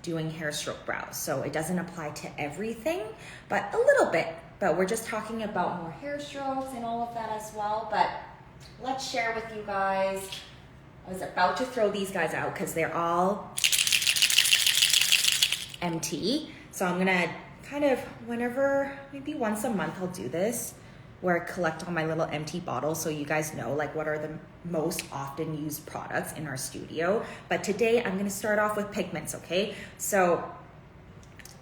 doing hair stroke brows. So it doesn't apply to everything, but a little bit. But we're just talking about more hair strokes and all of that as well. But let's share with you guys. I was about to throw these guys out because they're all empty. So I'm gonna kind of, whenever, maybe once a month I'll do this, where I collect all my little empty bottles so you guys know like what are the most often used products in our studio. But today I'm gonna start off with pigments, okay? So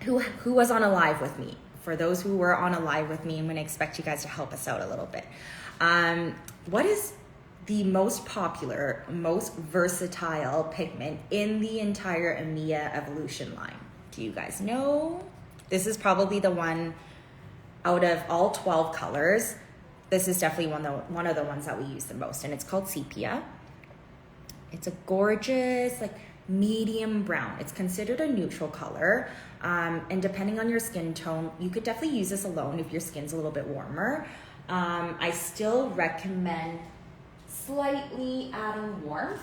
who was on a live with me? For those who were on a live with me, I'm gonna expect you guys to help us out a little bit. What is the most popular, most versatile pigment in the entire amiea Evolution line? Do you guys know? This is probably the one out of all 12 colors. This is definitely one of the ones that we use the most, and it's called sepia. It's a gorgeous, like medium brown. It's considered a neutral color. And depending on your skin tone, you could definitely use this alone if your skin's a little bit warmer. I still recommend slightly adding warmth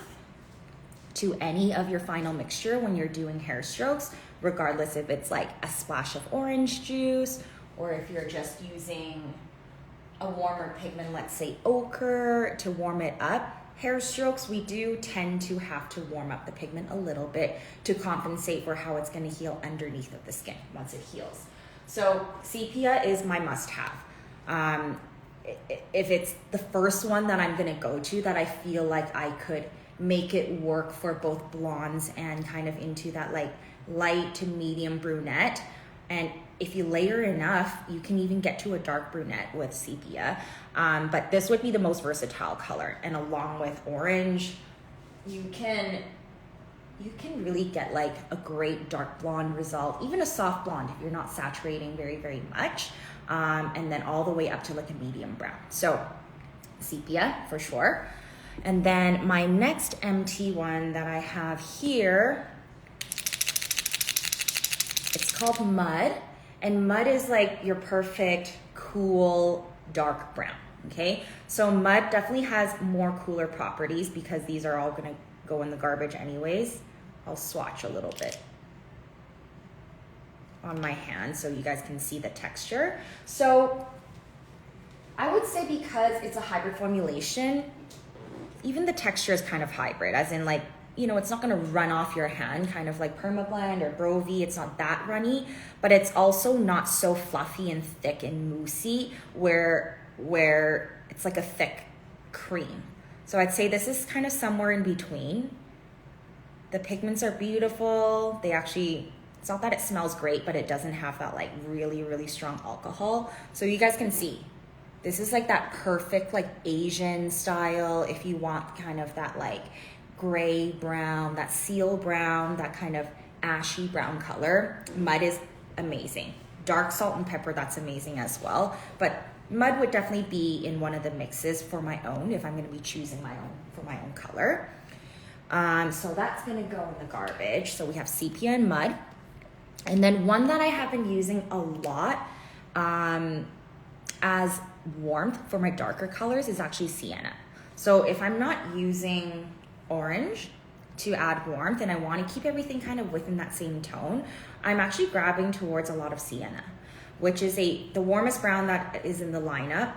to any of your final mixture when you're doing hair strokes, regardless if it's like a splash of orange juice or if you're just using a warmer pigment, let's say ochre, to warm it up. Hair strokes, we do tend to have to warm up the pigment a little bit to compensate for how it's going to heal underneath of the skin once it heals. So sepia is my must-have. If it's the first one that I'm going to go to that I feel like I could make it work for both blondes and kind of into that like light to medium brunette. And if you layer enough, you can even get to a dark brunette with sepia. But this would be the most versatile color. And along with orange, you can really get like a great dark blonde result, even a soft blonde if you're not saturating very, very much. And then all the way up to like a medium brown. So sepia for sure. And then my next MT one that I have here, it's called Mud. And Mud is like your perfect, cool, dark brown, okay? So Mud definitely has more cooler properties because these are all gonna go in the garbage anyways. I'll swatch a little bit on my hand so you guys can see the texture. So I would say because it's a hybrid formulation, even the texture is kind of hybrid, as in like, you know, it's not gonna run off your hand, kind of like Permablend or Brovie. It's not that runny, but it's also not so fluffy and thick and moussey where it's like a thick cream. So I'd say this is kind of somewhere in between. The pigments are beautiful. They actually, it's not that it smells great, but it doesn't have that like really, really strong alcohol. So you guys can see, this is like that perfect like Asian style if you want kind of that like gray brown, that seal brown, that kind of ashy brown color. Mud is amazing. Dark salt and pepper, that's amazing as well. But Mud would definitely be in one of the mixes for my own if I'm gonna be choosing my own for my own color. So that's gonna go in the garbage. So we have sepia and Mud. And then one that I have been using a lot as warmth for my darker colors is actually sienna. So if I'm not using orange to add warmth and I want to keep everything kind of within that same tone, I'm actually grabbing towards a lot of sienna, which is the warmest brown that is in the lineup.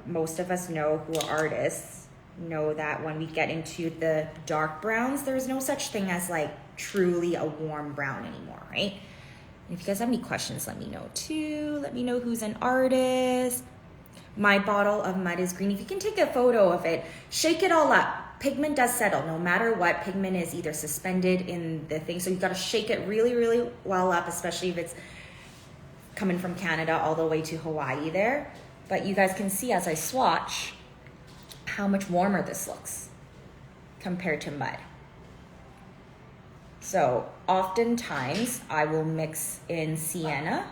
Most of us know who are artists know that when we get into the dark browns, there's no such thing as like truly a warm brown anymore, right? If you guys have any questions, let me know too. Let me know who's an artist. My bottle of Mud is green. If you can take a photo of it, shake it all up. Pigment does settle no matter what. Pigment is either suspended in the thing. So you got to shake it really, really well up, especially if it's coming from Canada all the way to Hawaii there. But you guys can see as I swatch how much warmer this looks compared to Mud. So oftentimes I will mix in sienna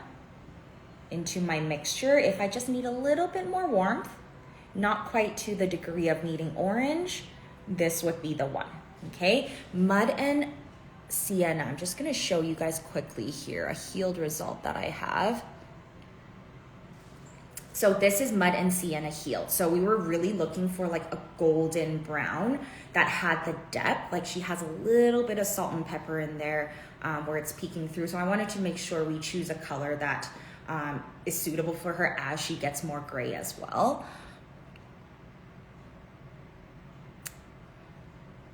into my mixture if I just need a little bit more warmth, not quite to the degree of needing orange. This would be the one, okay? Mud and sienna. I'm just gonna show you guys quickly here a healed result that I have. So this is Mud and Sienna healed. So we were really looking for like a golden brown that had the depth. Like she has a little bit of salt and pepper in there where it's peeking through. So I wanted to make sure we choose a color that is suitable for her as she gets more gray as well.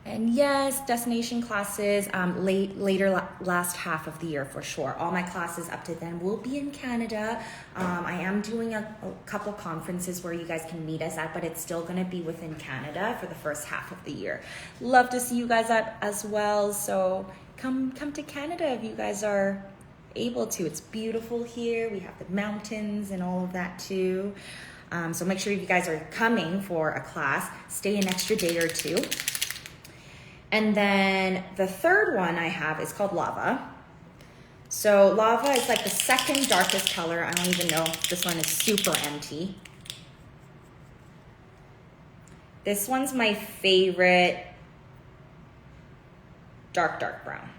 And yes, destination classes, later last half of the year for sure. All my classes up to then will be in Canada. I am doing a couple conferences where you guys can meet us at, but it's still gonna be within Canada for the first half of the year. Love to see you guys at as well. So come to Canada if you guys are able to. It's beautiful here. We have the mountains and all of that too. So make sure if you guys are coming for a class, stay an extra day or two. And then the third one I have is called Lava. So Lava is like the second darkest color. I don't even know. This one is super empty. This one's my favorite dark brown.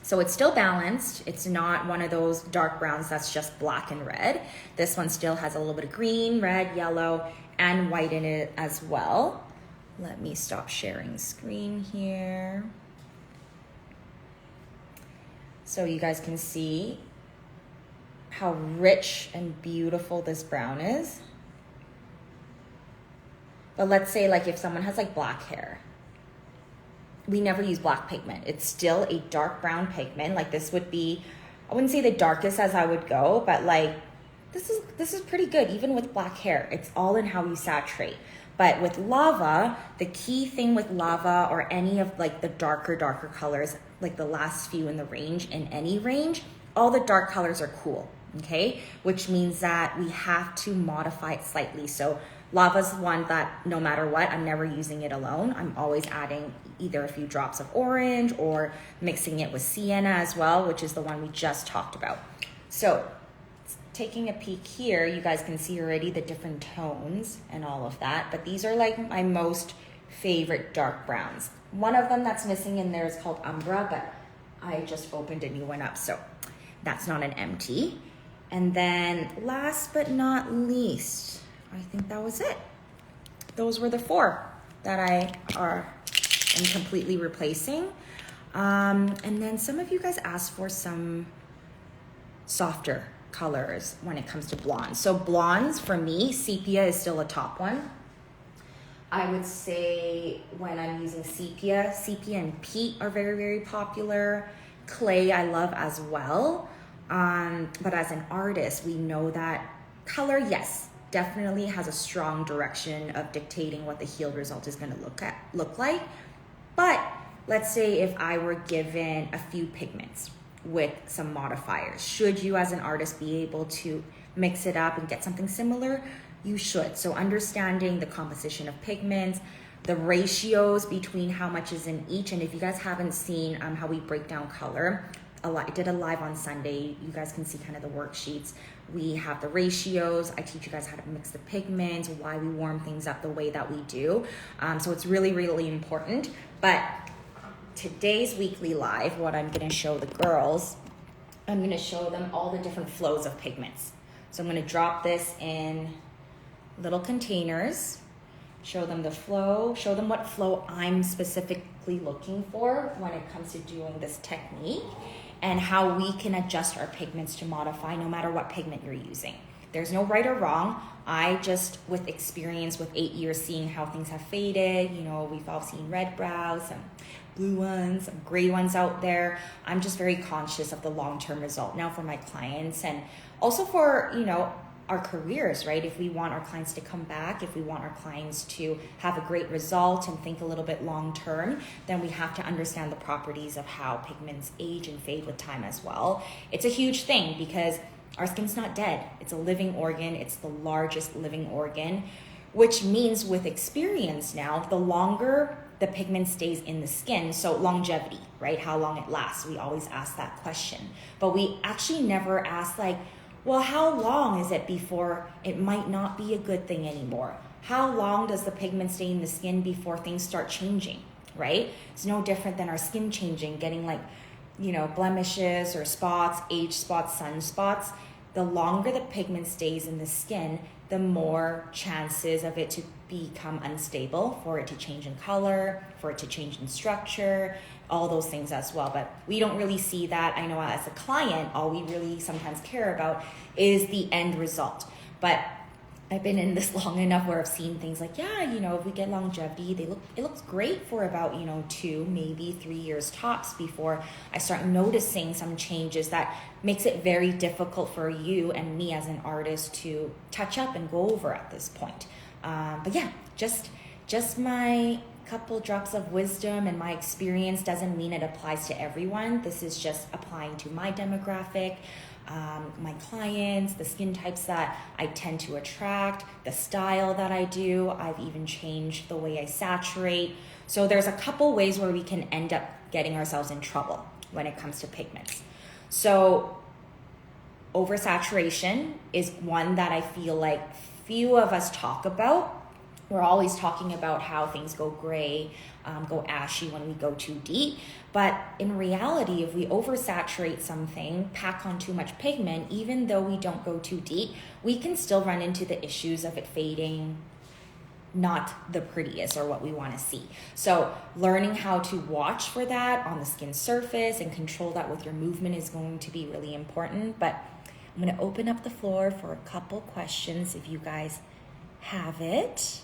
So it's still balanced. It's not one of those dark browns that's just black and red. This one still has a little bit of green, red, yellow, and white in it as well. Let me stop sharing screen here. So you guys can see how rich and beautiful this brown is. But let's say like if someone has like black hair, we never use black pigment. It's still a dark brown pigment. Like this would be, I wouldn't say the darkest as I would go, but like this is pretty good even with black hair. It's all in how you saturate. But with Lava, the key thing with Lava or any of like the darker colors, like the last few in the range, in any range, all the dark colors are cool, okay? Which means that we have to modify it slightly. So Lava's one that no matter what, I'm never using it alone. I'm always adding either a few drops of orange or mixing it with Sienna as well, which is the one we just talked about. So taking a peek here, you guys can see already the different tones and all of that, but these are like my most favorite dark browns. One of them that's missing in there is called Umbra, but I just opened a new one up, so that's not an empty. And then last but not least, I think that was it. Those were the four that I am completely replacing. And then some of you guys asked for some softer colors when it comes to blondes. So blondes for me, sepia is still a top one. I would say when I'm using sepia and peat are very, very popular. Clay I love as well. But as an artist, we know that color, yes, definitely has a strong direction of dictating what the healed result is going to look like. But let's say if I were given a few pigments with some modifiers, should you as an artist be able to mix it up and get something similar? You should. So understanding the composition of pigments, the ratios between how much is in each, and if you guys haven't seen how we break down color, I did a live on Sunday. You guys can see kind of the worksheets. We have the ratios. I teach you guys how to mix the pigments, why we warm things up the way that we do. So it's really, really important. But today's weekly live, what I'm going to show the girls, I'm going to show them all the different flows of pigments. So I'm going to drop this in little containers, show them the flow, show them what flow I'm specifically looking for when it comes to doing this technique, and how we can adjust our pigments to modify no matter what pigment you're using. There's no right or wrong. I just, with experience with 8 years seeing how things have faded, you know, we've all seen red brows, some blue ones, some gray ones out there. I'm just very conscious of the long-term result now for my clients, and also for, you know, our careers, right? If we want our clients to come back, if we want our clients to have a great result and think a little bit long-term, then we have to understand the properties of how pigments age and fade with time as well. It's a huge thing because our skin's not dead. It's a living organ. It's the largest living organ, which means with experience now, the longer the pigment stays in the skin, so longevity, right? How long it lasts. We always ask that question, but we actually never ask like, well, how long is it before it might not be a good thing anymore? How long does the pigment stay in the skin before things start changing, right? It's no different than our skin changing, getting like, you know, blemishes or spots, age spots, sunspots. the longer the pigment stays in the skin, the more chances of it to become unstable, for it to change in color, for it to change in structure, all those things as well. But we don't really see that. I know as a client, all we really sometimes care about is the end result. But I've been in this long enough where I've seen things like, yeah, you know, if we get longevity, it looks great for about, 2, maybe 3 years tops before I start noticing some changes that makes it very difficult for you and me as an artist to touch up and go over at this point. But yeah, just my couple drops of wisdom and my experience doesn't mean it applies to everyone. This is just applying to my demographic, my clients, the skin types that I tend to attract, the style that I do. I've even changed the way I saturate. So there's a couple ways where we can end up getting ourselves in trouble when it comes to pigments. So oversaturation is one that I feel like few of us talk about. We're always talking about how things go gray, go ashy when we go too deep. But in reality, if we oversaturate something, pack on too much pigment, even though we don't go too deep, we can still run into the issues of it fading, not the prettiest or what we want to see. So learning how to watch for that on the skin surface and control that with your movement is going to be really important. But I'm going to open up the floor for a couple questions if you guys have it.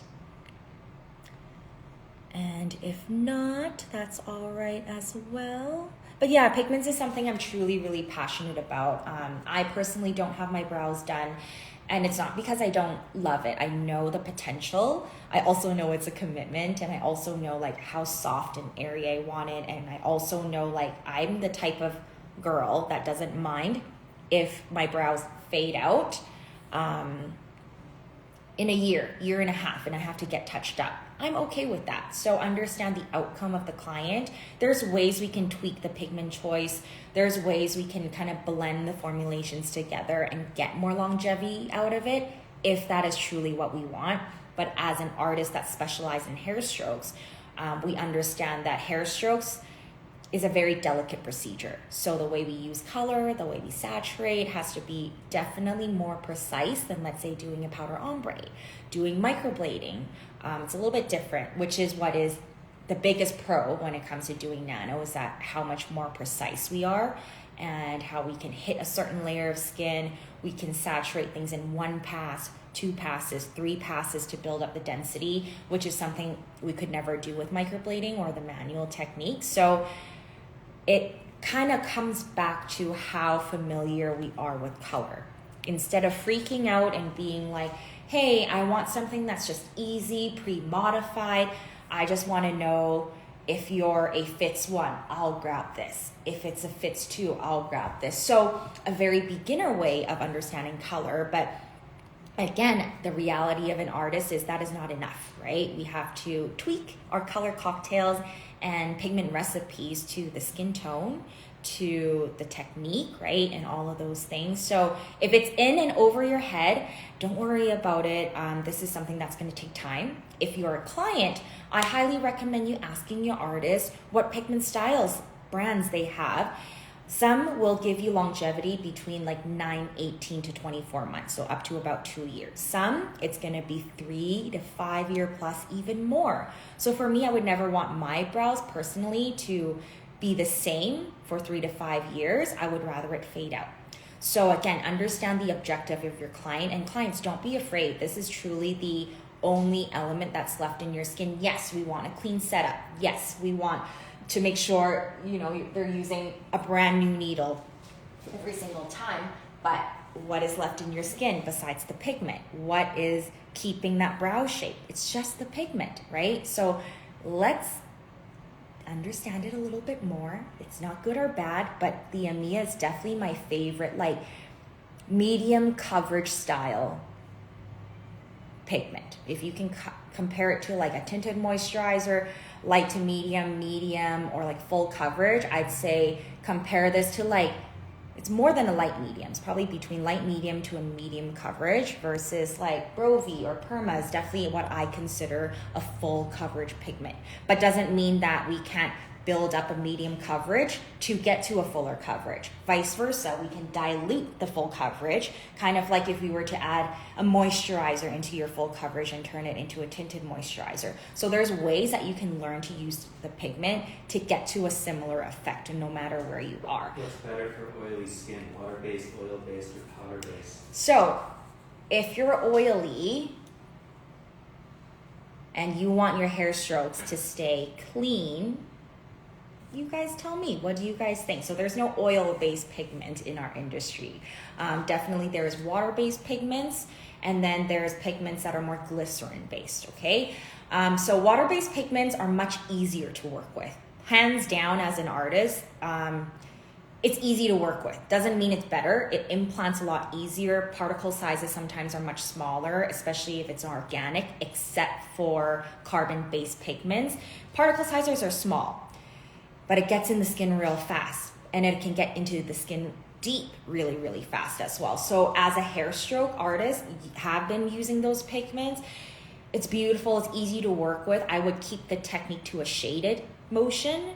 And if not, that's all right as well. But yeah, pigments is something I'm truly, really passionate about. I personally don't have my brows done, and it's not because I don't love it. I know the potential. I also know it's a commitment, and I also know like how soft and airy I want it. And I also know like I'm the type of girl that doesn't mind if my brows fade out in a year and a half, and I have to get touched up. I'm okay with that. So understand the outcome of the client. There's ways we can tweak the pigment choice. There's ways we can kind of blend the formulations together and get more longevity out of it if that is truly what we want. But as an artist that specializes in hair strokes, we understand that hair strokes is a very delicate procedure. So the way we use color, the way we saturate has to be definitely more precise than, let's say, doing a powder ombre, doing microblading. It's a little bit different, which is what is the biggest pro when it comes to doing nano, is that how much more precise we are and how we can hit a certain layer of skin. We can saturate things in 1 pass, 2 passes, 3 passes to build up the density, which is something we could never do with microblading or the manual technique. So it kind of comes back to how familiar we are with color. Instead of freaking out and being like, hey, I want something that's just easy, pre-modified. I just want to know if you're a fits 1, I'll grab this. If it's a fits 2, I'll grab this. So a very beginner way of understanding color. But again, the reality of an artist is that is not enough, right? We have to tweak our color cocktails and pigment recipes to the skin tone, to the technique, right? And all of those things. So if it's in and over your head, don't worry about it. This is something that's going to take time. If you're a client, I highly recommend you asking your artist what pigment styles, brands they have. Some will give you longevity between like 9, 18 to 24 months, so up to about 2 years. Some, it's gonna be 3 to 5 year plus, even more. So for me, I would never want my brows personally to be the same for 3 to 5 years. I would rather it fade out. So again, understand the objective of your client, and clients, don't be afraid. This is truly the only element that's left in your skin. Yes, we want a clean setup. Yes, we want to make sure, they're using a brand new needle every single time. But what is left in your skin besides the pigment? What is keeping that brow shape? It's just the pigment, right? So let's understand it a little bit more. It's not good or bad, but the amiea is definitely my favorite, like medium coverage style pigment. If you can compare it to like a tinted moisturizer, light to medium, or like full coverage, I'd say compare this to like, it's more than a light medium. It's probably between light medium to a medium coverage, versus like Brovie or Perma is definitely what I consider a full coverage pigment. But doesn't mean that we can't build up a medium coverage to get to a fuller coverage. Vice versa, we can dilute the full coverage, kind of like if we were to add a moisturizer into your full coverage and turn it into a tinted moisturizer. So there's ways that you can learn to use the pigment to get to a similar effect, no matter where you are. What's better for oily skin, water-based, oil-based, or powder-based? So if you're oily and you want your hair strokes to stay clean, you guys tell me, what do you guys think? So there's no oil-based pigment in our industry. Definitely there's water-based pigments, and then there's pigments that are more glycerin-based, okay? So water-based pigments are much easier to work with. Hands down, as an artist, it's easy to work with. Doesn't mean it's better. It implants a lot easier. Particle sizes sometimes are much smaller, especially if it's organic, except for carbon-based pigments. Particle sizes are small, but it gets in the skin real fast, and it can get into the skin deep really, really fast as well. So as a hair stroke artist, have been using those pigments. It's beautiful, it's easy to work with. I would keep the technique to a shaded motion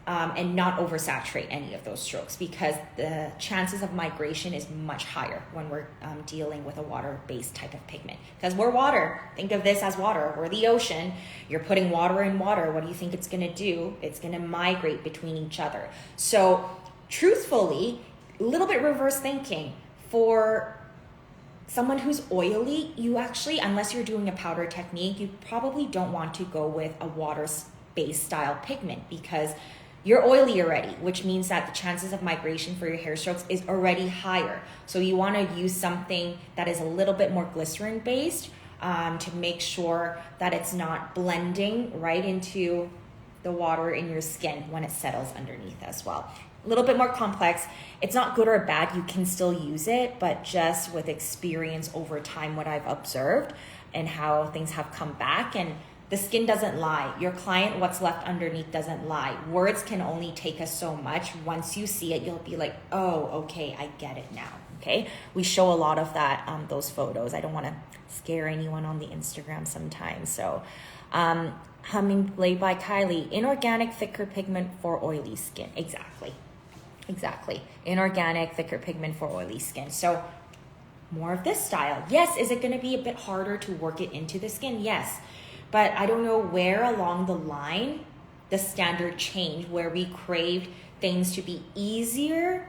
and not oversaturate any of those strokes, because the chances of migration is much higher when we're dealing with a water-based type of pigment. Because we're water. Think of this as water. We're the ocean. You're putting water in water. What do you think it's going to do? It's going to migrate between each other. So truthfully, a little bit reverse thinking. For someone who's oily, you actually, unless you're doing a powder technique, you probably don't want to go with a water-based style pigment, because you're oily already, which means that the chances of migration for your hair strokes is already higher. So you want to use something that is a little bit more glycerin based to make sure that it's not blending right into the water in your skin when it settles underneath as well. A little bit more complex. It's not good or bad. You can still use it, but just with experience over time, what I've observed and how things have come back, and the skin doesn't lie. Your client, what's left underneath doesn't lie. Words can only take us so much. Once you see it, you'll be like, oh, okay, I get it now, okay? We show a lot of that, those photos. I don't wanna scare anyone on the Instagram sometimes. So, Humming Blade by Kylie, inorganic thicker pigment for oily skin. Exactly. Inorganic thicker pigment for oily skin. So more of this style. Yes, is it gonna be a bit harder to work it into the skin? Yes. But I don't know where along the line the standard changed, where we craved things to be easier,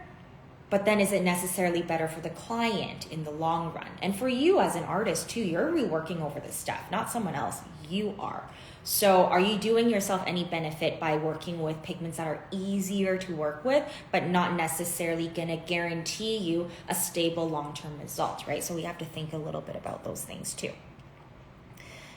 but then is it necessarily better for the client in the long run? And for you as an artist too, you're reworking over this stuff, not someone else, you are. So are you doing yourself any benefit by working with pigments that are easier to work with, but not necessarily gonna guarantee you a stable long-term result, right? So we have to think a little bit about those things too.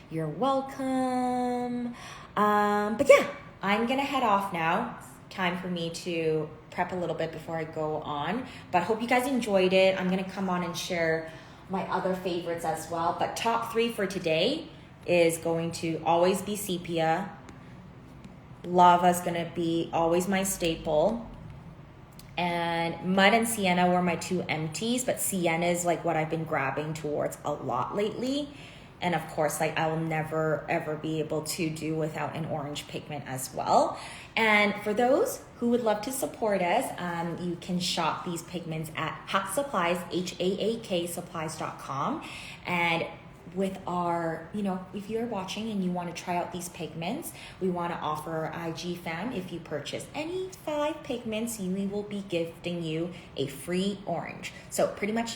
You're welcome. But yeah, I'm gonna head off now. It's time for me to prep a little bit before I go on. But hope you guys enjoyed it. I'm gonna come on and share my other favorites as well. But top 3 for today is going to always be sepia. Lava's gonna be always my staple. And mud and sienna were my 2 empties, but sienna is like what I've been grabbing towards a lot lately. And of course, like I will never ever be able to do without an orange pigment as well. And for those who would love to support us, you can shop these pigments at Hack Supplies, HAAK supplies.com. And with our, if you're watching and you want to try out these pigments, we want to offer our IG fam. If you purchase any 5 pigments, we will be gifting you a free orange. So pretty much